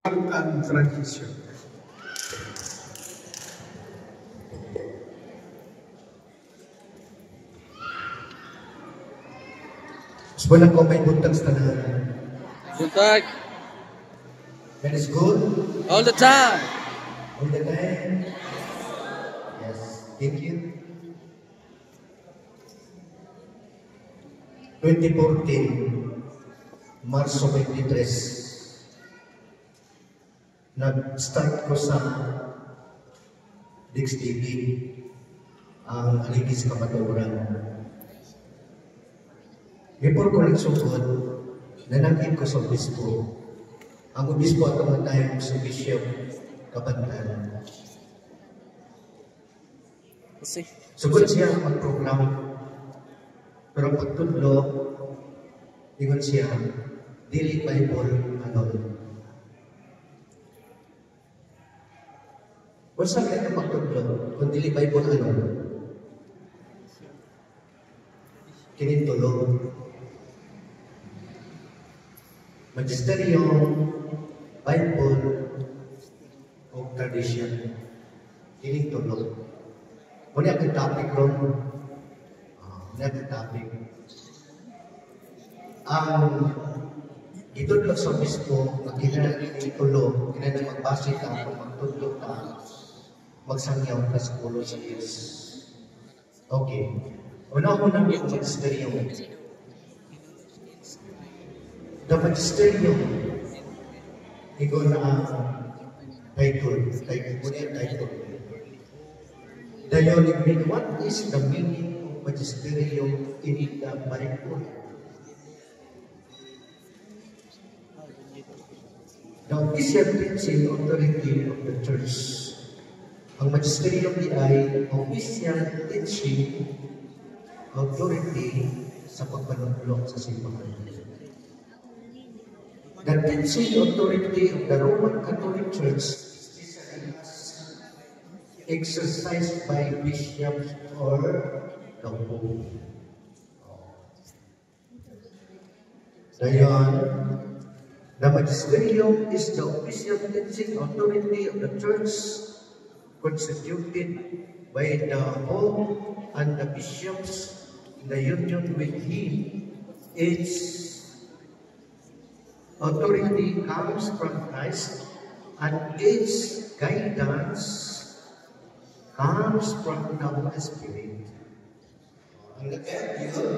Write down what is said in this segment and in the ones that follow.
and tradition. Wala ko may buntag sa tanan. Buntag. That is good. All the time. All the time. Yes. Thank you. 2014, Marso 23, nag-start ko sa Dix TV ang Aligis Kamaturan. Before ko nagsugod, nanangkin ko sa obispo. Ang obispo at kamatayang sa Bishop Kabantan. Sugod siya mag-program. Pero pagtudlo, ingon siya, dili Bible anon. Basta kaya na pagtudlo, kung dili Bible anon, kinintulong. Magisterium, Bible, o tradition. Kinintulong. Kung ang topic ron, topic. Ang itudlo sa obispo, na kinitulo, kinana magbase ka, kung magtudlo ka, magsangyaw ka sa pulo sa Diyos. Okay. Una-unang yung magisterium. The magisterium, ikaw na ang title. Dayon, what is the meaning of magisterium in the Bible? The official teaching authority of the church. Ang magisterium di ay official teaching authority sa pagpanunlok sa simbahan. The teaching authority of the Roman Catholic Church is exercised by bishops or the Pope. Dayon, the magisterium is the official teaching authority of the Church constituted by the Pope and the bishops in the union with him. Its authority comes from Christ and its guidance comes from the Holy Spirit. Ang nag-guide yun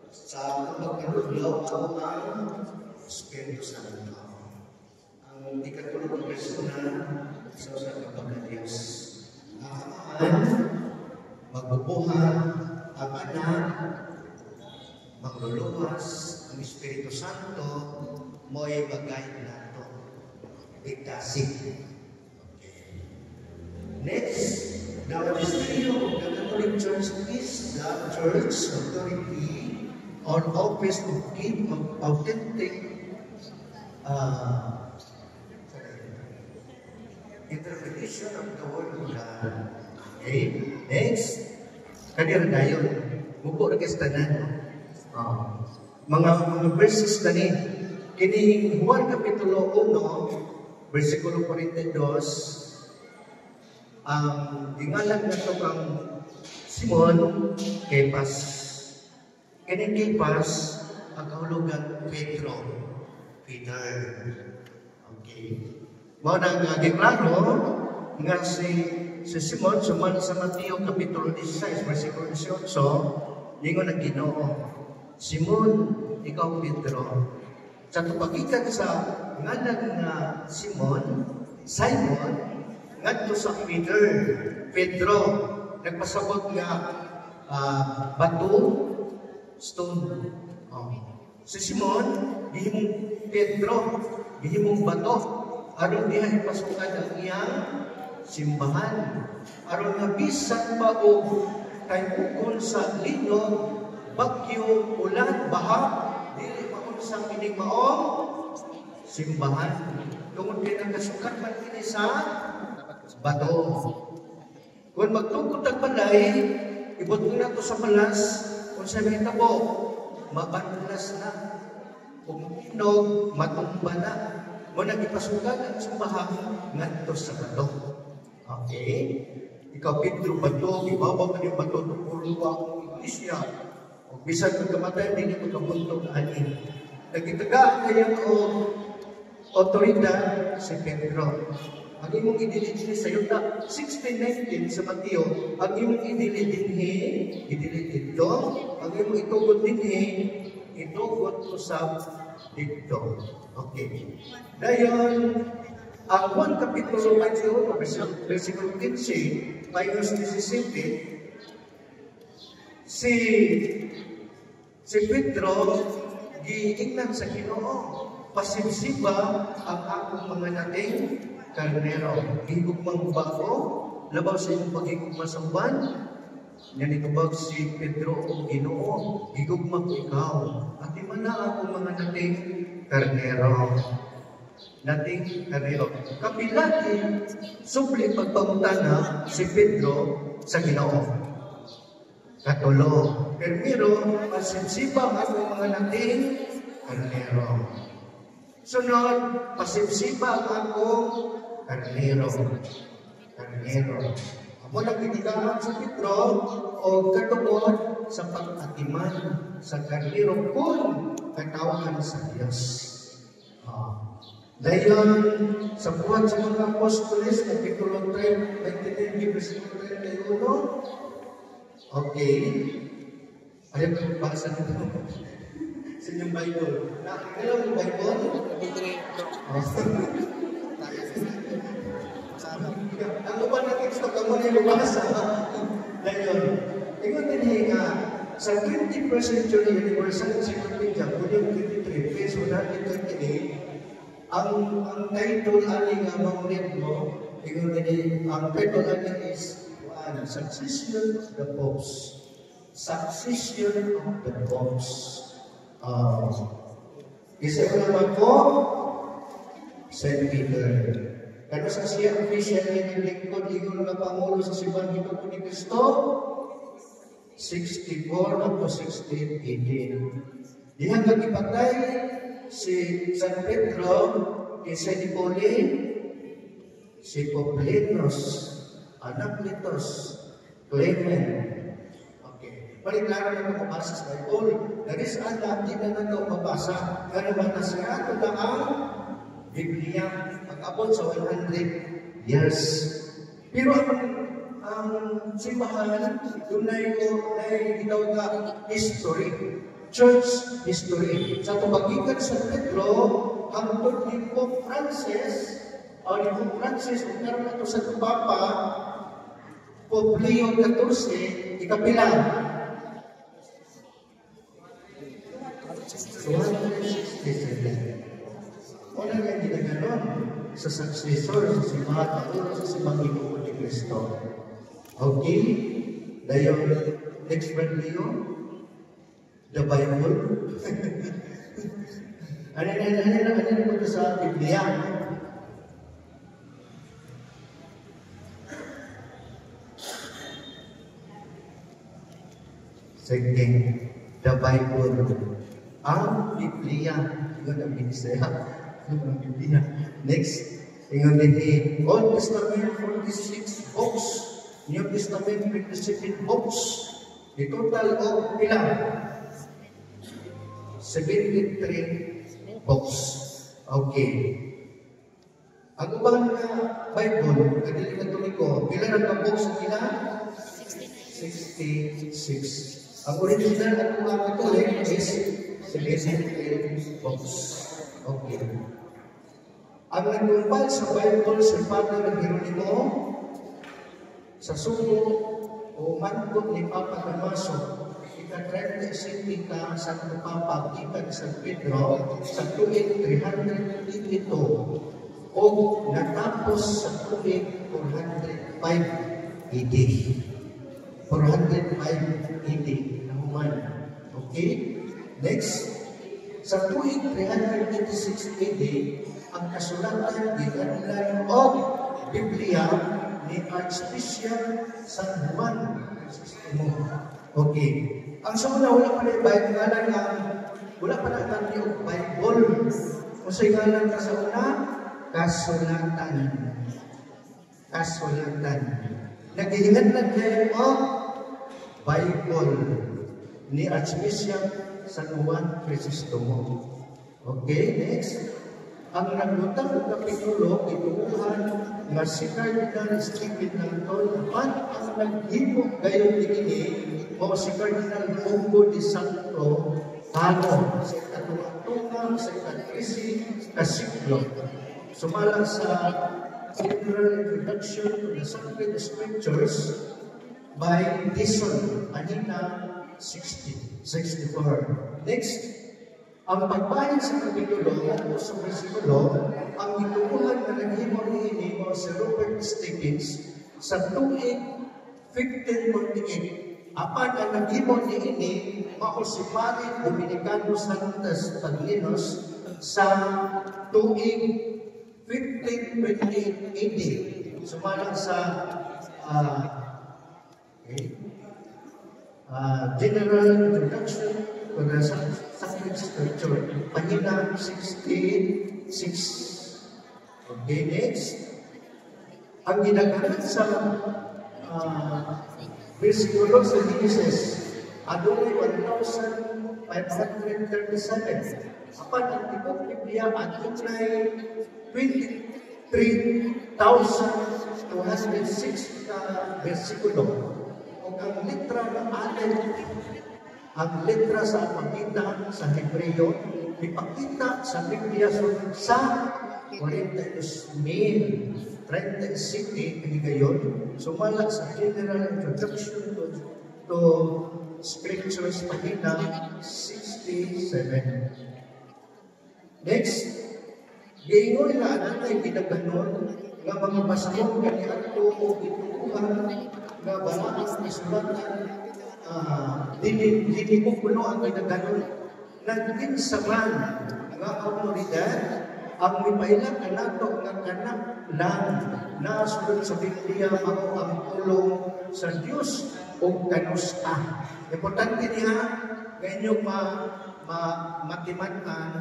sa pagkakulog ang Espiritu Santo. Ang ikatulong persona sa kapag-Diyos. Ang magbubuhat, ang anak, magluluwas, ang Espiritu Santo, mo'y mag-guide nato. Igtasig. Next, the magisterium of the Catholic Church is the church authority or office to keep authentic interpretation of the Word of God. Okay? Next, kanira dayon. Mupo na kastanan. Mga verses na ni. Kini Juan Kapitulo 1, versikulo 42, ang tingalan na ito kang Simon Kepas. Kini Kepas, ang kahulugan Pedro. Peter. Okay. Mga nag-agiklaro nga si Simon, suman sa Mateo Kapitulo 16, versikulo 18, ningon ang Ginoo, Simon, ikaw Pedro. Sa tupagikan sa ngalan nga Simon, ngadto sa Pedro, nagpasabot nga bato, stone. Si Simon, gihimong Pedro, gihimong bato, aron diha ipasukan ang iyang simbahan. Aron nga bisan pa o kayukon sa linog, bagyo, ulan, baha, dili sa kining maong simbahan. Tungod din ang kasukat man kini sa bato. Kung magtungkod ang balay, ibot mo na ito sa balas, kung sa may tabo, mabanlas na. Kung inog, matumba na. mo nagipasukan ang simbahan ngadto sa bato. Okay? Ikaw, Pedro, bato, ibabaw ka ng bato, tupuluwa ang iglesia. O bisan kung kamatay, hindi mo kabuntong anin. Nagitagaan ngayon o otoridad si Pedro. Ang imong idilid sa Yuta 16:19 sa Mateo, ang imong idilid dito, ang imong itugot dinhi, itugot usab dito. Okay. Dayon, ang 1 Kapitulo 21, versikulo 15, payos 17, si Pedro, giingnan sa Ginoo, pasibsiba ang akong mga nating karnero. Higugmang ba ko? Labaw sa inyong pag-higugma sa uban? Yan itubag si Pedro o Ginoo. Higugma ko ikaw. At iman na akong mga nating karnero. Nating karnero. Kapilati, supli pagpamutana si Pedro sa Ginoo. Katulo. Primero, pasibsiba ang akong mga nating karnero. Sunod, pasibsiba akong karnero. Amo lang ginagawa sa Pedro o katungod sa pag-atiman sa karnero kung katawan sa Diyos. Dayon, sa buwan sa mga apostoles, Kapitulo 3, 29, versikulo 31. Okay. Ayaw ko basa nito. Sa inyong Bible. Nakakalaw yung Bible? Ang uban na teksto ka mo na lumasa. Dayon, ingon din nga, sa 21st Century Universal Encyclopedia, volume 23, page 128, ang title ani nga mga libro, ingon din, ang title ani is Succession of the Popes. Succession of the Popes. Isa ko naman po, St. Peter. Kano sa siya official ng lingkod, ingon nga Pangulo sa Simbahan Hito ni Cristo, 64 up to 1618. Dihang nagipatay si San Pedro, isa ni Poli, si Poblenos, anak nitos, Clement. Okay. Paliklaro na mabasa sa Bible. Dari saan lahat din na ito mabasa. Kaya naman nasa ito na ang Biblia. Pag-abot sa 100 years. Pero ang simbahan, doon na ginawag history. Church history. Sa tumagigan sa Pedro, hangtod ni Pope Francis, o ni Pope Francis, kung naroon ito sa Papa, Pope Leo XIV, ikapila. 267. Una nga ginaganon sa successor, sa simbahan, Pangulo sa Simbahan Hito ni Cristo. Okay? Dayon, next word Leo, the Bible. Ano po sa Biblia? Sige, the Bible. Ang Biblia. Yun ang Biblia. Ang Biblia. Next, tingnan din Old Testament 46 books. New Testament 27 books. The total of ilang? 73 books. Okay. Ang ubang Bible, kadili Katoliko, pila na books ang ilang? 66. Ang original at mga Katolik is 78 books. Okay. Ang nagkumpal sa Bible si Father Geronimo sa sumo o mantot ni Papa Damaso, ika-37 ka Santo Papa gikan San Pedro sa tuig 382 o natapos sa tuig 405 AD. 405 AD na human. Okay? Next, sa tuig 386 AD, ang kasulatan gikanlan o Biblia ni Archbishop San Juan Crisóstomo. Okay. Ang sa una, wala pa na yung Bible, wala pa na ang Bible. Usay ngalan ka sa una, kasulatan. Kasulatan. Naghihingan na kayo ang Bible ni Archbishop San Juan Crisostomo. Okay, next. Ang naglutang ng kapitulo, ituuhan nga si Cardinal Stephen Langton, at ang naghimo gayon ini o si Cardinal Hugo de Santo Pano sa ikatuwang sa ikatrisi kasiklo. Sumala sa General Introduction to the Sacred Scriptures by Dison, Anina 64. Next. Ang pagbahin sa kapitulo o sa versikulo, ang ituuhan na naghimo ni o si Robert Stephens sa tuig 1548. Apan ang naghimo ni mao si Padre Dominicano Santos Taglinos sa tuig 1528 AD. Sumalang sa General Introduction to the Sacred Scripture, pahina 66. Okay, next. Ang ginagawa sa versikulo sa Genesis, adunay 1,537. Apan ang tibok Biblia adunay 23,206 na versikulo. O ang litra ng atin, ang letra sa pagkita sa Hebreo, ipakita sa Biblia sa 42,037 kanigayon, sumala sa General Introduction to Scriptures, pagkita 67. Next, gayon na anay ginaganon nga mga basahon kaniadto o ituuhan nga balaan isulatan hindi ko puno ang ginaganon. Nagkinsaman nga autoridad ang mipailang kanato nga kanak lang na sulod sa Biblia mao ang tulong sa Diyos o kanusta. Importante niya ngayon matimatan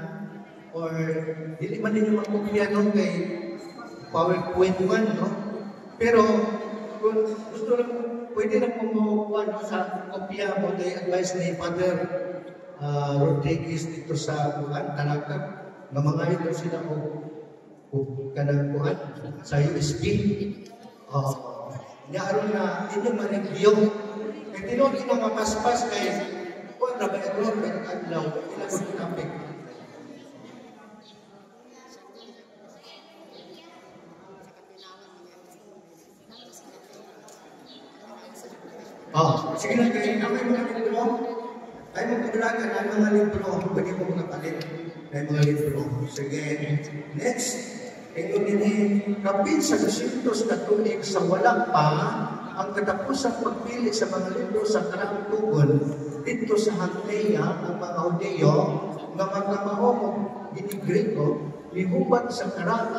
or dili man ninyo makopya no kay PowerPoint man, no? Pero kung gusto lang pwede na kumuha sa kopya mo kay advice ni Father Rodriguez dito sa Buhan, Tanaka, nga mga ito sila o kanang buhan sa USB. Naaron na inyong ma-review. Kaya tinod ito nga paspas kay kung na ba ito, may nag-adlaw, ilang topic. Sige lang kayo, ang mga libro, ay magpaglagan ang mga libro, pwede mo nakapalit ng mga libro. Sige, next, ito din kapit sa 200 na tuig sa walang pa, ang katapusang pagpili sa mga libro sa karang tugon, dito sa Hanglea, ang mga Hudeo, nga magkamahong gini-Grego, lihubat sa karang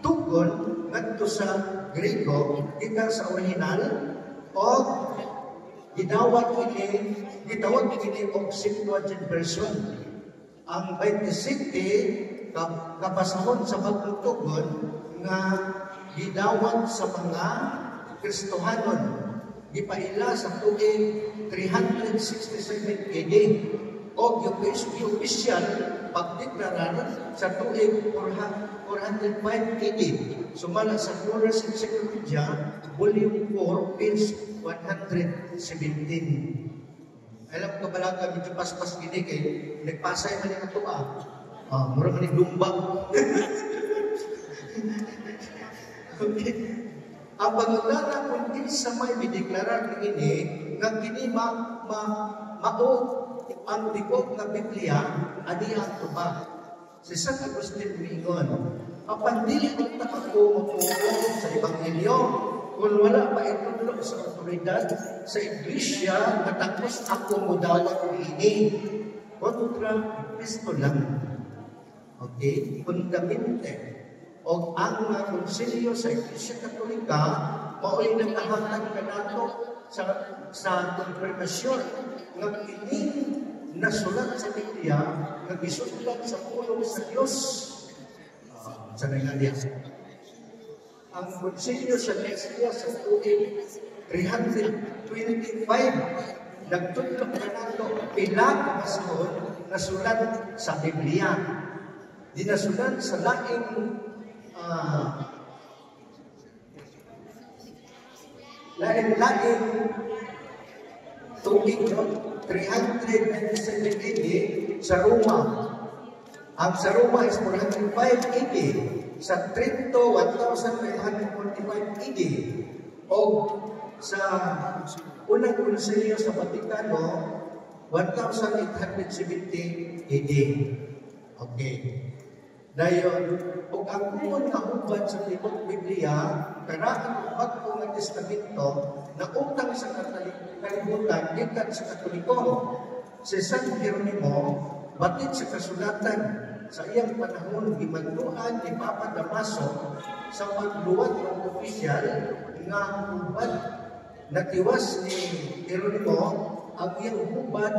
tugon, ngadto sa Grego, ika sa original, o gitawag ini og Septuagint version. Ang 27 kapasahon sa pagtutugon nga gidawat sa mga Kristohanon, gipaila sa tuig 367 AD o yung opisyal pagdeklarar sa tuig 405 AD. Sumala sa Flores Encyclopedia, Volume 4, page 117. Alam ko pala ka, medyo paspas gini kay nagpasay man yung ito mura man yung lumbag. Okay. Ang pagkakala kung din sa may bideklarar ni ini, nga kini mao ang tibok na Biblia, adi ang tuba. Si San Agustin Mingon, apan dili ang takako matulong sa Ebanghelyo, kung wala pa itulong sa otoridad sa Iglesia, matapos ako mudawat ko ini. Kontra Kristo lang. Okay? Fundamente. O ang konsilyo sa Iglesia Katolika, mauli na nahatag ka nato sa konfirmasyon ng kining nasulat sa Biblia nga gisulat sa pulong sa Dios. Sa nangyari. Ang konsilyo sa Nicea sa tuig 325 nagtudlok na nato pila ka pasahon nasulat sa Biblia. Dinasulat sa laing lain-lain tuig 397 AD sa Roma. Ang sa Roma is 405 AD. Sa Trento, 1545 AD. O sa unang konsilyo sa Vaticano, 1870 AD. Okay. Dayon, kung ang kung nahubad sa Libot Biblia, karaan ang Bagong nga Testamento, na utang sa kalibutan, gikan sa Katolikon. Si San Jeronimo, batid sa kasulatan sa iyang panahon, gimadluan ni Papa Damaso sa pagluwat ng opisyal nga hubad. Natiwas ni Jeronimo ang iyang hubad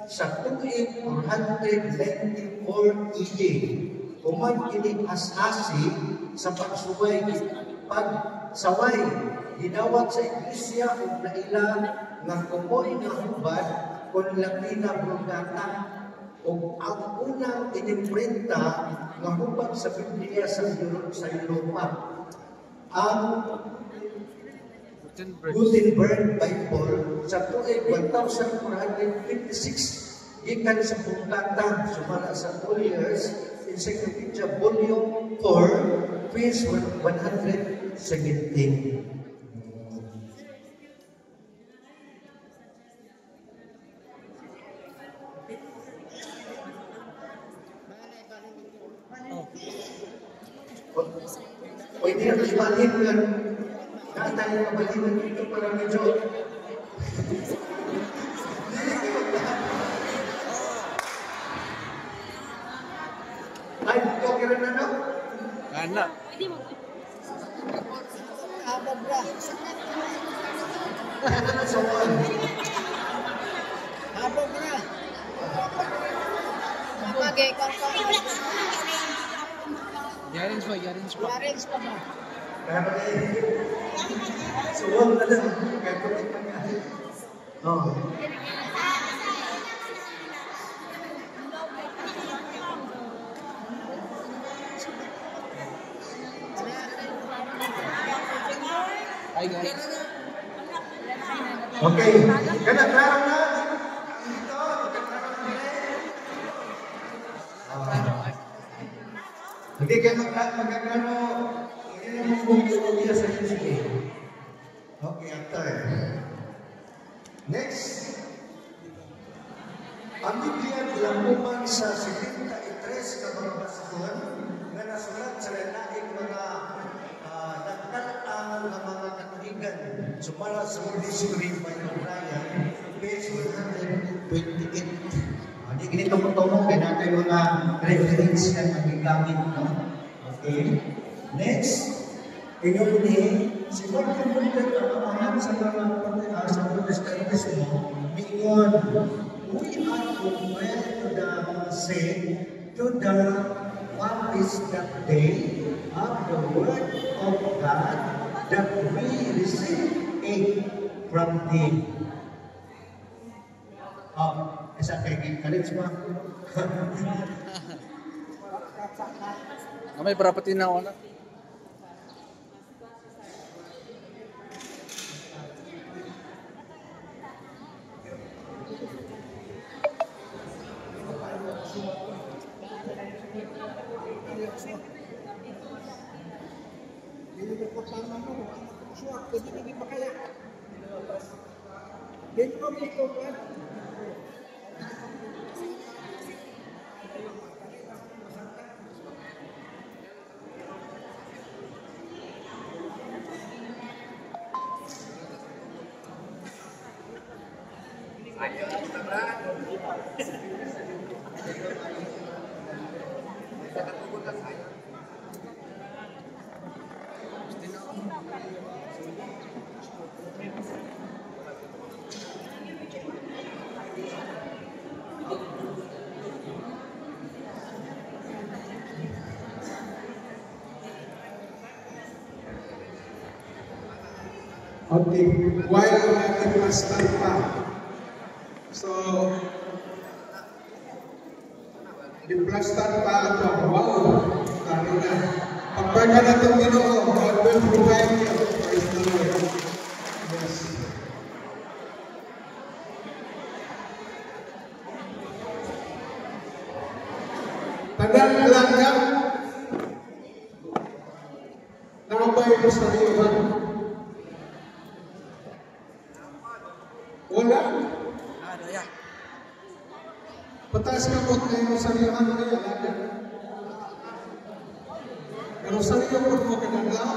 sa tuig 494 AD. Human kini asasi sa pagsaway gidawat sa iglesia ug naila nga kumoy nga hubad kon Latina Vulgata ug ang unang inimprenta nga hubad sa Biblia sa Europa. Ang Gutenberg Bible sa tuig 1456 gikan sa Vulgata sumala sa Collier's Encyclopedia Volume 4, page 117. Pwede na ito ibalik yan. Nakatayo na baliwan dito para medyo. Ay, okay rin na na? Kana. Ababra. Ano na sa wall? Ababra. Mamagay ka pa. Yarins pa. Yarins pa ba? Pero sa wall na lang. Kaya putik pa nga. Oo. Hi guys. Okay. Kaya klaro na. Dito. Hindi kayo magkaklaro. Hindi na mong bumili sa inyo. Okay, after. Next. Ang Biblia bilanguman sa 73 ka mga basahon na nasulat sa lalaking mga nagtataan ng mga katuligan. Sumala sa history by O'Brien, page 128. Hindi ganito ko tumong kaya natin mga reference yan na gigamit. No? Okay. Next. Tingnan ni si Martin Luther ang sa mga sa Protestantismo, mingon, we are compelled to say to the what is that day of the word of God that we receive it from Him. Isa kay Kalits mo. May parapatin na ako na. Okay, while nag-plastar pa. So, di-plastar pa ito. Wow! Ano na. Pagpaga na itong Ginoo, God will provide you. Praise the Lord. Yes. Tandaan lang ka. Nakabay mo sa iyo ba? Wala. Ano yan? Pataas ka po kayo sa iyo ang kaya lagi. Pero sa iyo po mo kinaglaw.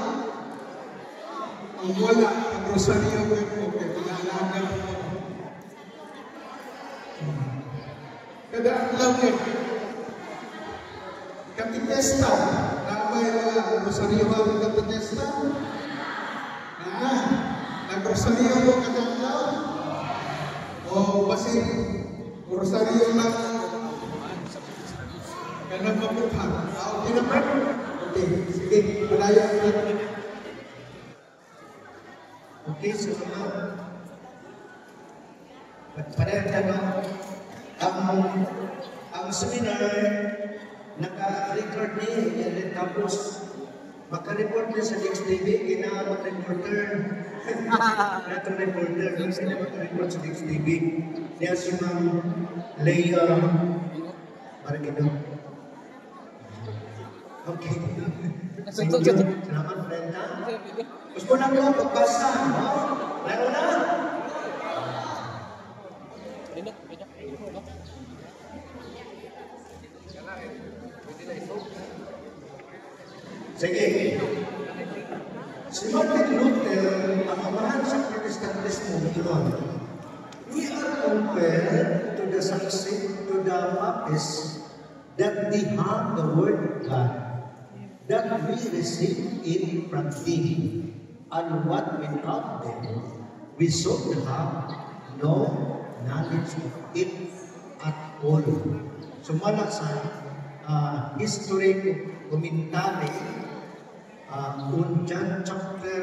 Ang wala, ang rosaryo po mo kinaglaw mo. Kada lang yun. Kapitesta. Namay na rosaryo ang kapitesta. Nag-rosaryo mo kinaglaw. O basi, rosaryo lang. Kaya mabuthang. Okay naman? Okay, sige. Malaya natin. Okay, so pareho tanong, ang seminar, naka-record niya, tapos maka-report niya sa Next TV, kina-reporter. Naka-reporter, sila maka-report sa Next TV. Niya si Ma'am Leia Maragino. Okay. Thank you. Salamat, Brenda. Gusto na ko pagbasa, no? Lalo na. Sige. Si Martin Luther, ang amahan sa Protestantismo ngayon, we are compared to the papists that they have the Word of God, that we receive it from thee, and what without them, we should have no knowledge of it at all. Sumala sa history commentary, on John chapter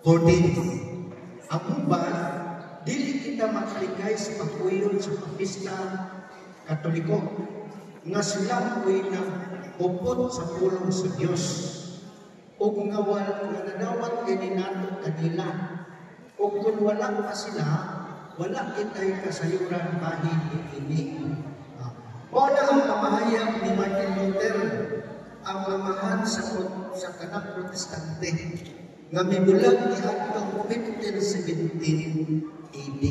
14. Ang uban, dili kita makaligay sa pagpuyon sa pagpista Katoliko, nga sila ko'y nagpupot sa pulong sa Diyos, o nga nadawat kini nato kanila, o kung wala pa sila, wala kita'y kasayuran bahin ini. Wala ang pamahayag ni Martin Luther, ang mamahan sa kanang protestante, nga may bulag ni hanggang 1517 AD.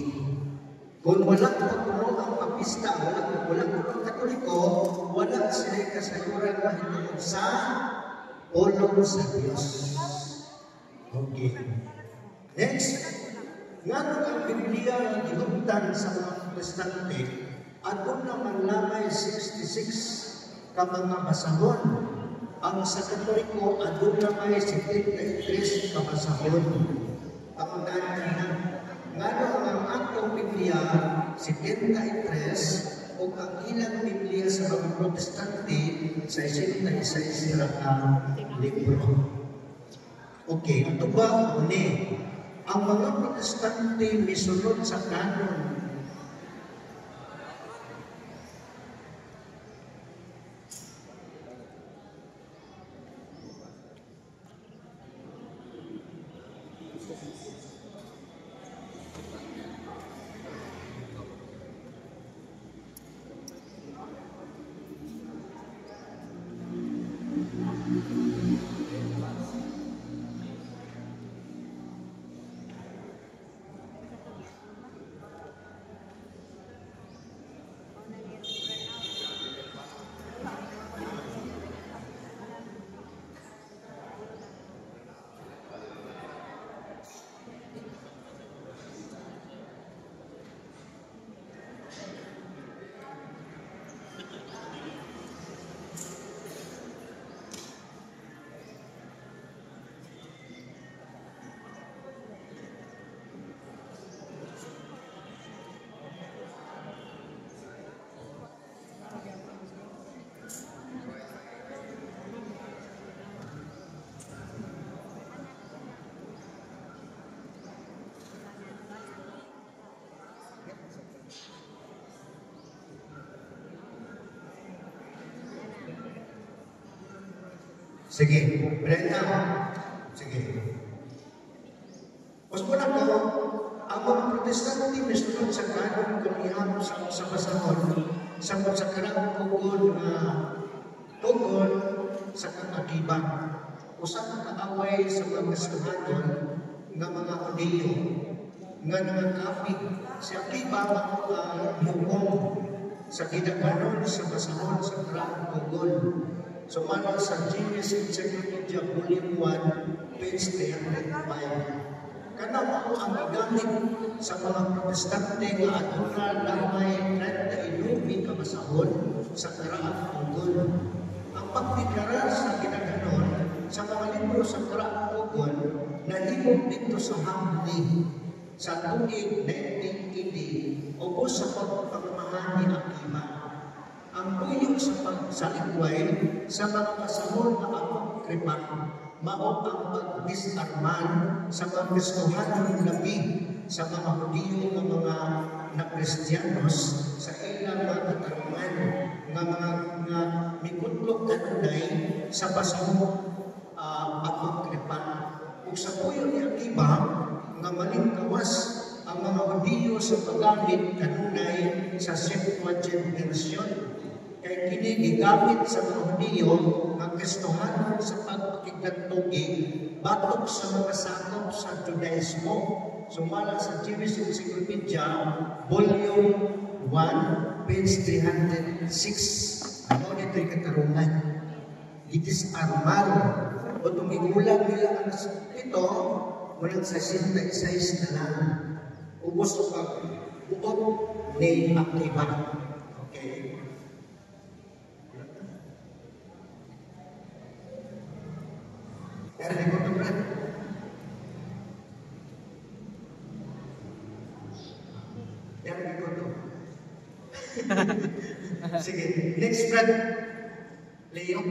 Kung walang pagpuno ang papista, walang pagpuno Katoliko, wala sila kasayuran mahitungod sa pulong sa Diyos. Okay. Next, nga ang Biblia ang ilugtan sa mga protestante, adun naman lamay 66 ka mga basahon. Ang sa Katoliko, adun naman 73 ka basahon. Ang kanan nga ang atong Biblia 73 o ang ilang Biblia sa mga protestante sa 66 sila ka libro. Okay, ito ba uni? Ang mga protestante misunod sa kanon. Sige, Brenda. Sige. Mas muna ko, ang mga protestante misunod sa kanong kumiham sa basahon, sa karang tugon sa kang-akiban. Usang kaaway sa mga kasuhanon nga mga Hudiyo, nga nangakapit si Akiba ang mukong sa gidaganon sa basahon sa karang tugon. Sumala sa Jewish Encyclopedia Volume 1, page 305. Kanang ako ang igamit sa mga protestante nga aduna lamay 39 ka basahon sa karaang tugon. Ang pagdeklara sa ginaganon sa mga libro sa karaang tugon nahimong dito sa Hamli sa tuig 1980 o sa pagpapamahan ni Akiba. Ang tuyong sa pagsalikway sa mga kasahon na apokripa mao ang pagdisarman sa mga Kristohanong labi sa mga Hudiyo nga mga na Kristiyanos sa ilang mga katarungan nga mikudlok kanunay sa basahon apokripa. Ug sa puyo ni Akiba nga malingkawas ang mga Hudiyo sa paggamit kanunay sa Septuagint version. Kaya kini gigamit sa mga Hudiyo ang Kristohanon sa pagpakigatugi batok sa mga sakop sa Judaismo. Sumala sa Jewish Encyclopedia Volume 1, page 306. Ano nito'y katarungan? Itisarmal o tumigulang nila ang ito walang 66 na lang. Ubos o pag-uot ni Akiba. Okay. Kaya ko ito, Brad. Kaya ko ito. Sige, next, Brad. Leo.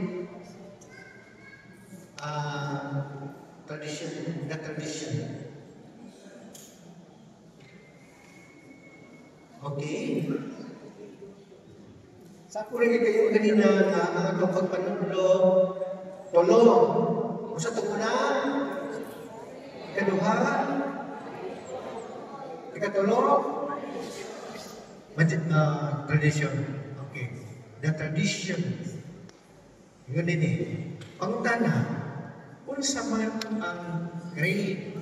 The tradition. Okay. Sa ko rin kayo kanina na ang pagpanudlo, tulo. Usa tugunan, ikaduha, ikatulo, tradition. Okay. The tradition. Yun din eh. Pangutana, kung sa man ang great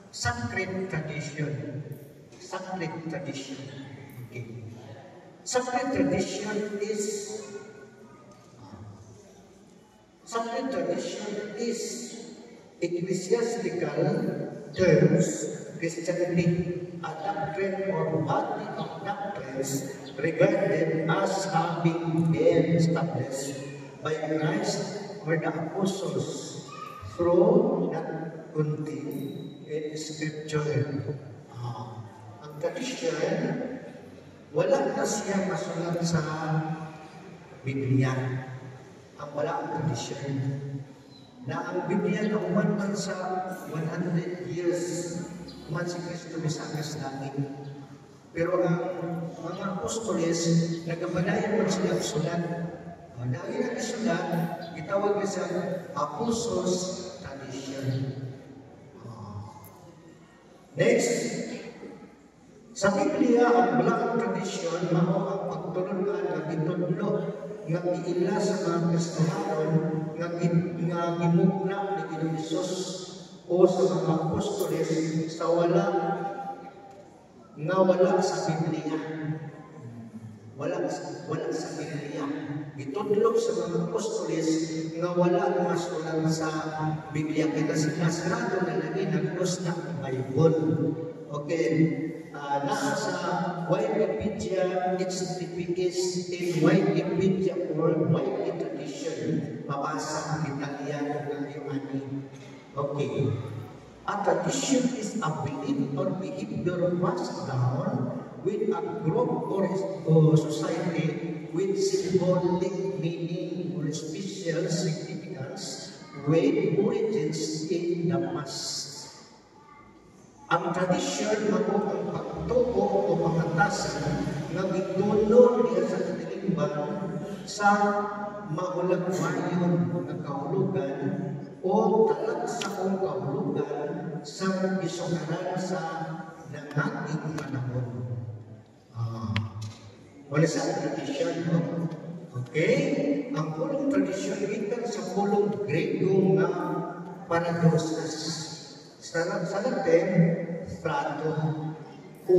sacred tradition. Sacred tradition. Okay. Sacred tradition is ecclesiastical terms, Christianity, a doctrine or body of doctrines regarded as having been established by Christ or the apostles through that contained in Scripture. Ang tradition, wala na siya masulat sa Biblia. Ang wala ang tradisyon na ang Biblia na umantan sa 100 years man si Kristo misakas langit. Pero ang mga apostoles nagabalayan man sila sulat. Dahil ang sulat, itawag niya sa apostles tradition. Next, sa Biblia, ang walang tradisyon, mao ang pagtulungan ng itudlo nga iila sa mga Kristohanon nga gimugna ni Ginoong Hesus o sa mga apostoles sa wala sa Biblia. Wala sa Biblia. Itudlo sa mga apostoles nga wala masulat sa Biblia. Kaya sinasarado na lagi naglos na ang Bible. Okay. Nasa Wikipedia Certificates in Wikipedia or Wiki Tradition. Mabasa ang Italiano ng ani. Okay. A tradition is a belief or behavior passed down with a group or society with symbolic meaning or special significance with origins in the past. Ang tradisyon mao ang pagtuo o pangatasan nga gituno diha sa katilingban sa maulagwayon nga kahulugan o talagsaong kahulugan sa isukaran sa nangating panahon. Wala sa tradisyon, no? Okay? Ang pulong tradisyon gikan sa pulong Grego nga paradoxas. Sa Latin, frato o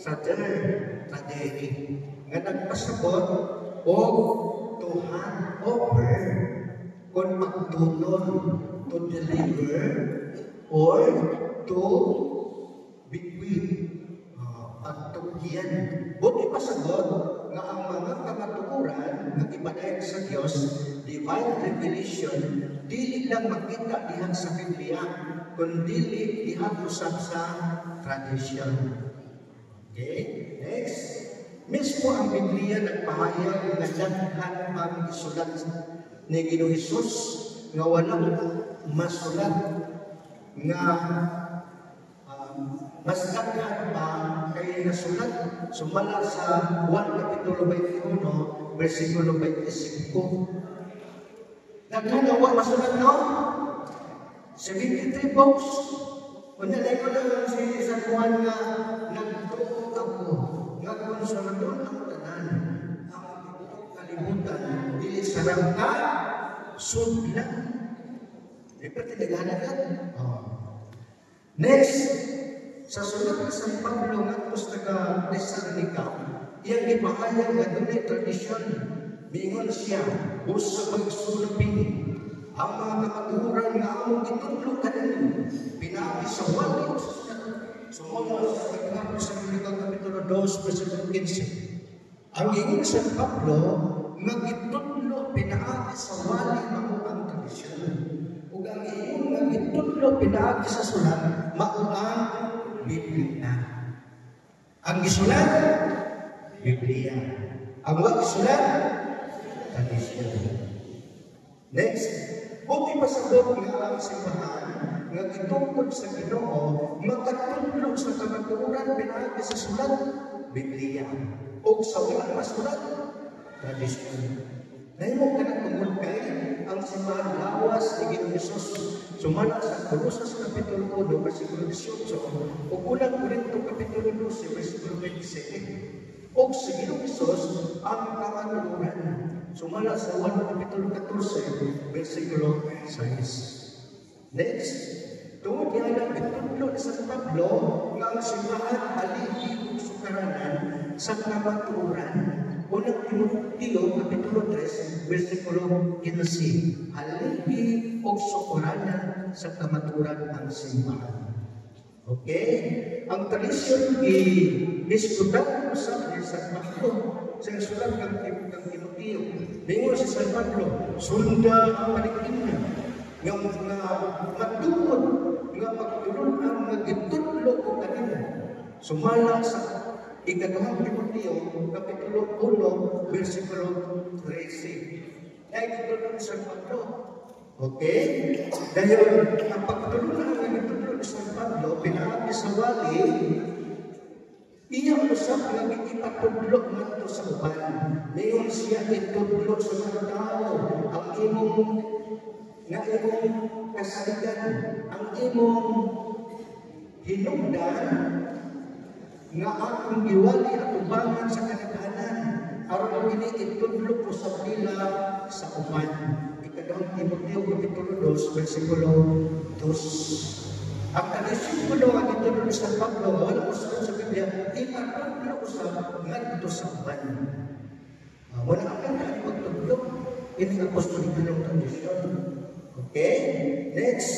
frater, frateri, nga nagpasabot o tuhan, offer, kung magtulon, to deliver, or to bequeath, pagtugyan. Buti pasagot nga ang mga kamatukuran ng ibadayon sa Diyos, divine revelation, dili lang makita dihan sa Biblia, kundi dihan usab sa tradisyon. Okay? Next. Mismo ang Biblia nagpahayag nga daghan ang isulat ni Ginoong Hesus nga walang masulat nga mas daghan pa kay nasulat sumala sa 1 Kapitulo 21 versikulo 25. Daghan ang masulat, no? 73 books. Kunya ko lang si San Juan nga nagtuo ako nga kung sa nandun ang tanan ang kalimutan dili sarang ka sudlan. Di pa tinagana yan. Next, sa sulat ng San Pablo nga taga Thessalonica, iyang ipahayag nga dunay tradisyon. Mingon siya, usa magsulupin ang mga kamaturan nga among gitudlo kanino, pinaagi sa wali o sa sulat. Sumunod sa Kapitulo 2, versikulo 15. Ang ingon San Pablo, nga gitudlo pinaagi sa wali mao ang tradisyon. Ug ang ingon nga gitudlo pinaagi sa sulat mao ang Biblia. Ang gisulat, Biblia. Ang wag gisulat, tradisyon. Next, buti pasabot nga ang simbahan nga gitungkod sa Ginoo makatudlo sa kamatuoran pinaagi sa sulat, Biblia. O sa walang masulat, tradisyon. Nahimo ka na tungkol kay ang simbahan lawas ni Ginoong Hesus sumala sa Colosas Kapitulo 1, versikulo 18 o unang Korinto Kapitulo 12, versikulo 27. O sa Ginoong Hesus ang kamatuoran sumala sa 1 Kapitulo 14, versikulo 6. Next, tungod niya lang itudlo sa Pablo nga ang simbahan haligi o sukaranan sa kamatuoran. Unang Timoteo, Kapitulo 3, versikulo 15. Haligi o sukaranan sa kamatuoran ang simbahan. Okay? Ang tradisyon i-diskutan sa San Pablo sa sulat ng Timoteo. Bingon si San Pablo, sunda ang paligid nga matungod nga magtulon ang nagitudlo ko kanina. Sumala sa Ikaduhang Timoteo, Kapitulo 1, versikulo 13. Nagitudlo ni San Pablo. Okay? Dahil ang pagtulon ang nagitudlo ni San Pablo, pinaagi sa wali, iyang usap nga ipatudlo ngadto sa uban. Mayon siya itudlo sa mga tao ang imong kasaligan, ang imong hinungdan nga akong giwali at ubangan sa kanaghanan aron kini itudlo ko sa pila sa uban. Ikaduhang Timoteo Kapitulo 2, versikulo 2. Ang tradisyon nga itudlo ni San Pablo wala usapan sa Biblia, ipatudlo ko sa ngadto sa uban. Wala akong pagtudlo, ini apostolik ng tradisyon. Okay? Next,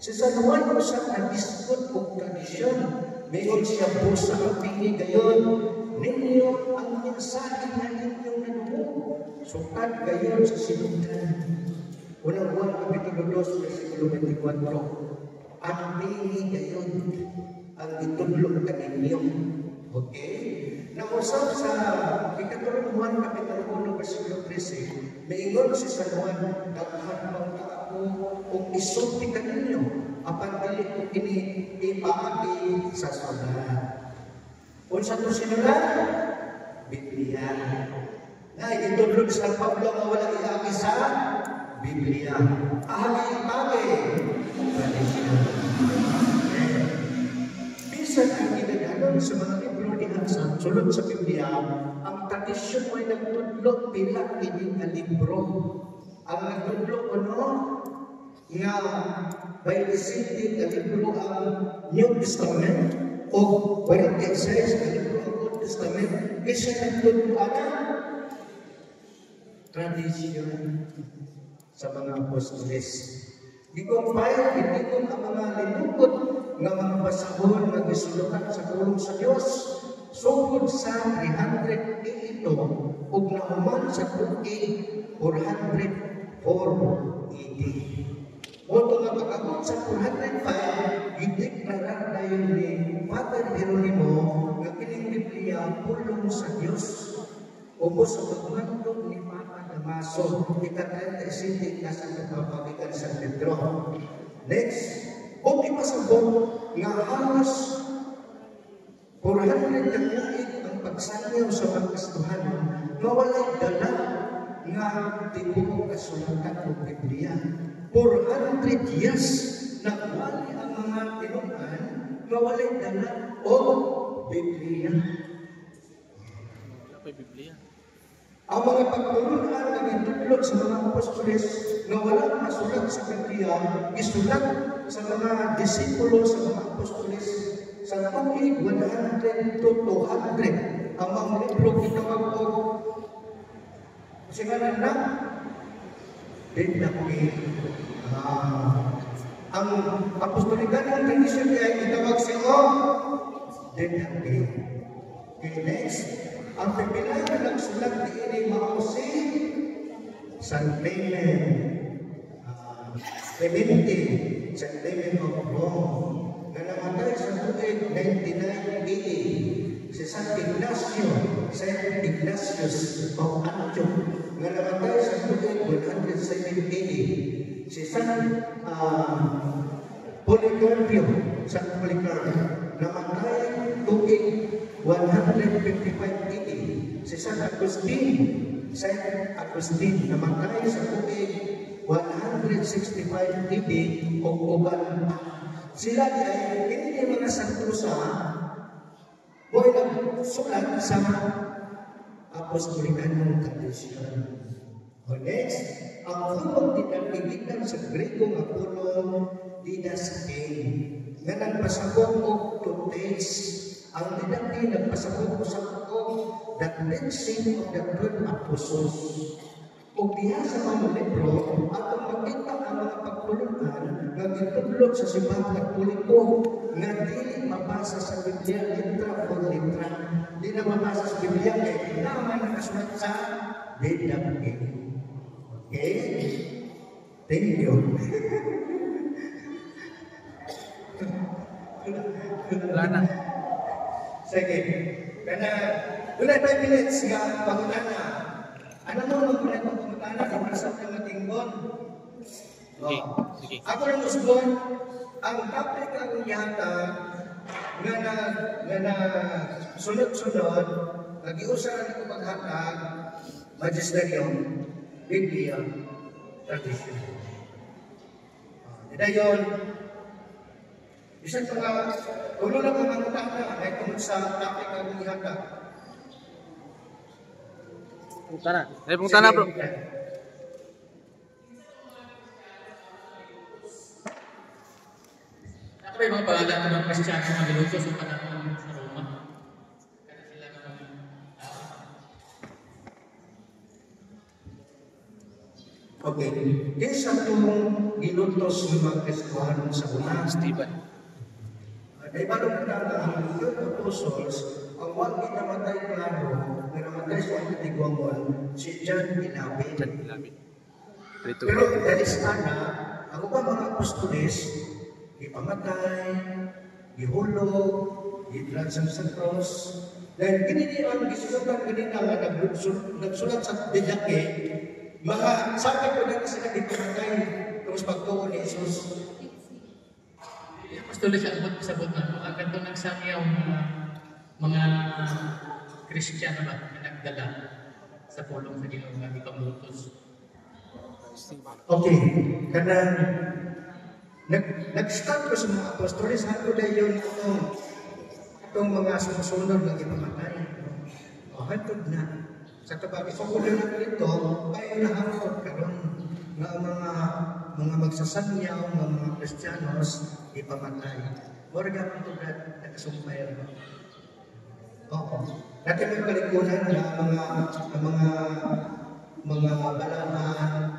si San Juan usap na biskot o tradisyon. Mayroon siya po sa kapingi gayon. Ninyo ang mensahe na inyong nanubo. Sukat gayon sa sinundan. Unang Juan Kapitulo 2, versikulo 24. Ang pingi gayon ang itudlo ka ninyo. Okay? Nausap sa Ikatulong Juan Kapitulo 1, versikulo 13. Maingon si San Juan, daghan pang ako kung isulti ka ninyo apan dili ko kini ipaagi sa sulat. Unsa to sinulat? Biblia. Na itudlog sa Pablo nga wala iagi sa Biblia. Ahagi-agi. Tradisyon. Bisan ang ginaganon sa mga libro ni Hansan, sulod sa Biblia, ang tradisyon ay nagtudlo pila ini nga libro. Ang nagtudlo ano? Nga by decided nga libro ang New Testament o 46 nga libro ang Old Testament isa nagtudlo ana tradisyon sa mga apostoles. Gikumpay, hindi ko ang mga linukot nga mga basahon nga gisulutan sa pulong sa Dios sugod sa 300 ito ug nahuman sa tuig 404 AD. Moto nga pag-abot sa 405, gideklara dayon ni Father Jeronimo nga kining Biblia pulong sa Dios. Ubos sa pagmandog ni Papa Damaso, ika-37 na sa nagpapagitan sa Pedro. Next, o ipasabot nga halos 400 kaluig ang pagsanyaw sa pagkastuhanon nga walay dala nga tibuok kasulatan o Biblia. 400 years nagwali ang mga tinuan nga walay dala o Biblia. Wala pa yung Biblia. Ang mga pagtulunan na gitudlog sa mga apostoles na walang masulat sa Biblia, isulat sa mga disipulo sa mga apostoles sa tuig 100 to 200. Ang mga libro kitawag ko singalan na Biblia. Ang apostolikanong tradisyon ay itawag siya Biblia. Okay, next. Ang pipilay na nagsulat ni ini mao si San Clemente, San Clement of Rome, na namatay sa tuig 99 AD. Si San Ignacio, Saint Ignatius of Antioch, na namatay sa tuig 107 AD. Si San Polycarpio, San Polycarp, namatay tuig 155 AD. Si San Agustin, Saint Agustin, namatay sa tuig 165 AD o uban. Sila ay hindi mga santusa o nagsulat sa apostolikanong tradisyon. O next, ang pulong dinagpigitan sa Grego nga pulong didaskain nga nagpasabot og tuntes. Ang dinagpi nagpasabot sa og the cleansing of the 12 apostles. O diha sa mga libro, atong makita ang mga pagtulunan nga gitudlog sa simbahang katoliko nga dili mabasa sa Biblia litra por litra. Di na mabasa sa Biblia kay naman nakasulat sa Biblia. Okay? Thank you. Wala na. Sige. Kana, wala 5 minutes nga pangutana. Ano mo nung wala itong pangutana sa pasap ng matinggon? Sige. Sige. Ako lang usbon, ang topic ang yata nga na sunod-sunod, nag-iusahan ko maghatag, magisterium, Biblia, tradition. Dayon, isang mga, ulo lang mga mutana, ay kung sa topic ang ihata. Punta na. Punta na, bro. Ako ba yung mga pangalan ng mga Kristiyano na niluto sa panahon sa Roma? Kaya sila naman Okay. Kesa itong ginutos ng mga Kristohan sa una, Stephen. ay parang ang third apostles, ang wag namatay klaro, na namatay sa Antigwangol, si John Ilabin. Dito. Pero dahil sa ako ba mga apostoles, ipamatay, ihulog, itransan sa cross, dahil ganito ang gisulatan ganito nga nagsulat sa Didache, mga sabi ko na sila ipamatay, tapos pagtuon ni Jesus. Gusto lang siya sabot na. Ang ganito nagsangyaw mga Kristiyano ba na nagdala sa pulong sa Ginoo nga ipanglutos. Okay, kanang nag-start ko sa mga apostoles, ano dahil yun itong mga sumusunod ng ipamatay. Hantod na. Sa tabagi, so kung na ito, ay naharot karon ng mga magsasanyaw ng mga Kristiyanos ipamatay. Morga po ito na nakasumpay. Oo. Dati may kalikunan na mga balahan,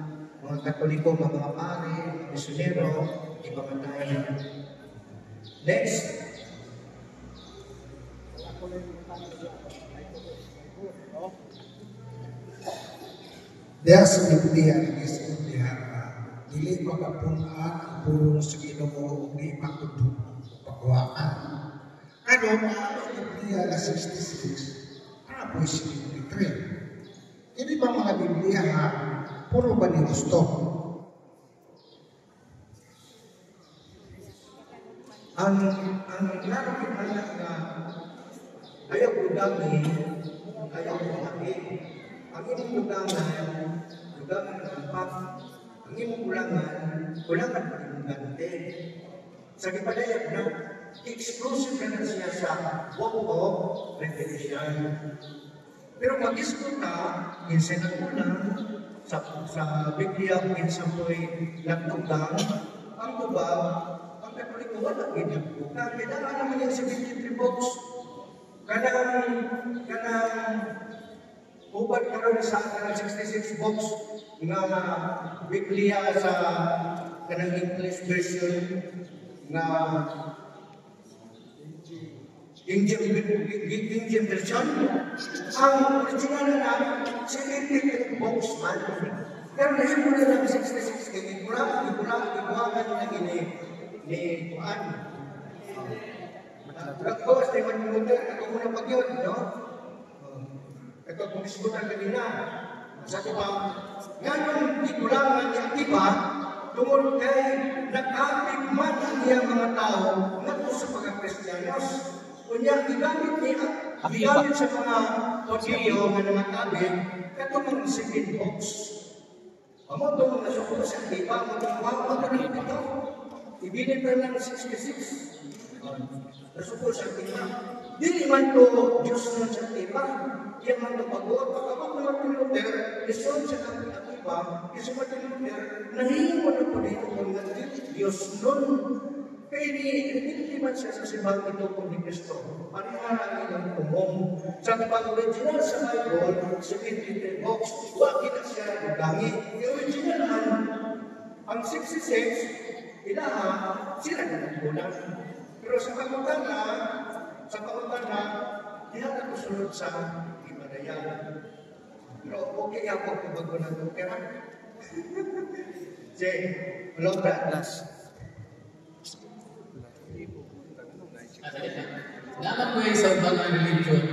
mga Katoliko, mga pare, misyonero, ipamatay. Next. Diya sa Biblia, dili magapunaan ang pulong sa Ginoo ni ipakudto pagwaan. Ano ang Biblia na 66? Ano 73? Hindi ba mga Biblia ha? Puro ba ni gusto? Ang klaro kinala nga ayaw ko dami, ayaw ko dami. Ang inyong lugangan ng ampak, ang inyong kulangan pagkakante. Sa kipadayag na, exclusive na siya sa book of Revelation. Pero mag-iskuta, minsan ang ulang, sa Biblia, minsan po'y nagtugang, ang tubag, ang Katoliko, wala ginagtugang. Kailangan naman yan sa 53 books. Kanang ubad karon sa 66 books nga Biblia sa kanang English version nga King James version. Ang original na 78 books man. Pero nahimo na lang 66 kay iburangan na ni Juan. Pagkawas na yung mga ako muna pag-yun, no? Ito kung disbutan kanina. Sa iba, ngayon ikulangan niya iba, tungkol kay nakapit man ang iyang mga tao nato sa mga Kristiyanos. Kunya, gigamit sa mga audio na nakapit, katong mga 7 books. Amo itong nasuko sa iba, mga ito. Ibinit pa ng 66. Nasuko sa iba. Dili man to Diyos nun sa iba. Yan man ito pag-uot. Pagkabot naman ni Luther, Lison sa iba, isa man ni Luther, nahingo na po dito kung Diyos nun. Kaya hindi man siya sa simbang ito kung ni Kristo. Paniharang ilang tumong. Sa pag-original sa Bible, 73 books, wag na siya nagamit. Yung original ang 66, ilaha, sila na nagkulang. Pero sa pagkutang na, diha na kusunod sa ibadayan. Pero okay ako kung bago na ito. Kaya, Jay, hello, Brad. Naman ko sa mga religion,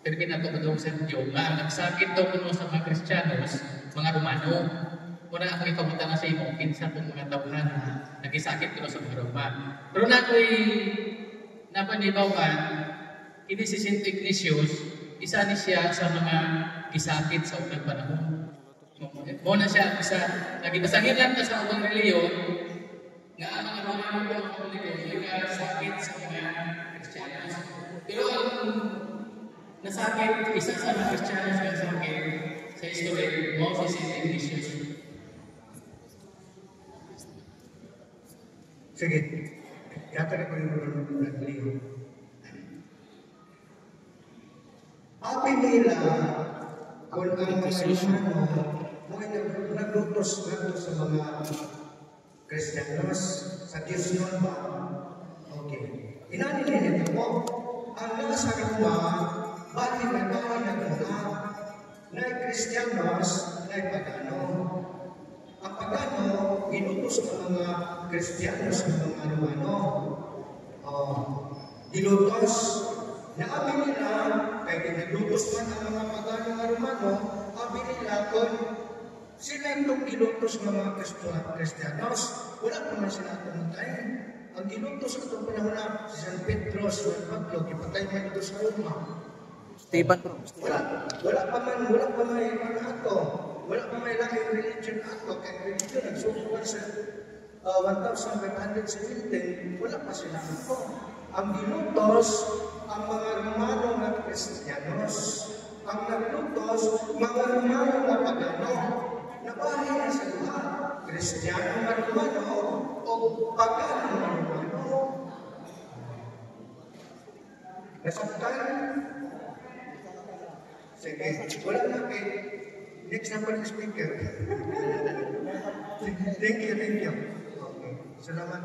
pero pinatutulong sa Diyo, nga nagsakit daw kuno sa mga Kristiyanos, mga Romano. Muna ako ikamuta na sa imo, kinsa kong mga tawhan na nagisakit kuno sa mga Romano. Pero napanibaw ka, ini si Saint Ignatius, isa ni siya sa mga gisakit sa unang panahon. Muna siya isa, nagibasangin lang ka sa ubang reliyon, nga ang mga Romano ko ang reliyon, sakit sa mga Kristiyanos. Pero ang nasakit, isa sa mga Kristiyanos ang sakit sa history, mo si Saint Ignatius. Sige, yata ko yung nagliho. Api nila, kung ang Romano, mga naglutos sa mga Kristiyanos, sa Diyos nun ba? Okay. Inanin nito po, ang nasa Roma, bakit nagmamahal na Kristiyanos na pagano? Ang pagano, inutos ng mga Kristiyanos ng mga Romano. Inutos na amin nila, kaya naglutos man ang mga pagano ng Romano, amin nila kung sila itong inutos ng mga Kristiyanos, wala pa man sila tumatay. ang ginuto sa itong panahon na si San Pedro, si Juan Pablo, ipatay man ito sa Roma. Stephen bro. Wala pa may mga ato. Wala pa may laking religion ato. Kaya religion, nagsukuhan sa 1,500 wala pa sila ato. Ang ginutos, ang mga Romano na Kristiyanos. Ang naglutos, mga Romano na pagano. Nabahay na sa duha. Kristiyano na Romano o pagano na Romano. Nasaktan? Sige, wala na kay next na pa speaker. Thank you. Okay. Salamat.